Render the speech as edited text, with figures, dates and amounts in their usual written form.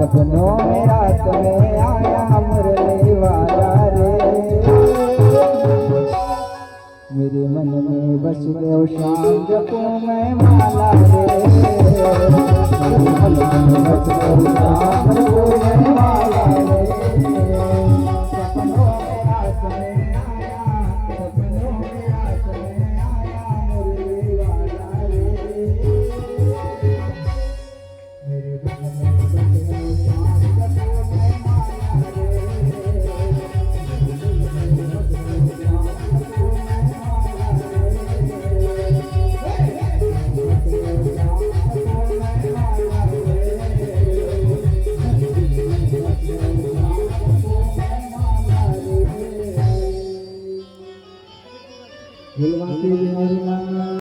सपनों में रात में आया मुरली वाला रे। मेरे मन में बस गयो शाम जपो मैं माला रे। मेरे मन में बस गयो शाम जपो मैं माला रे। सपनों में रात में आया, सपनों में रात में आया मुरली वाला रे। मेरे मन में बस गयो शाम जपो मैं माला रे। दिलवासी बिहारी लाल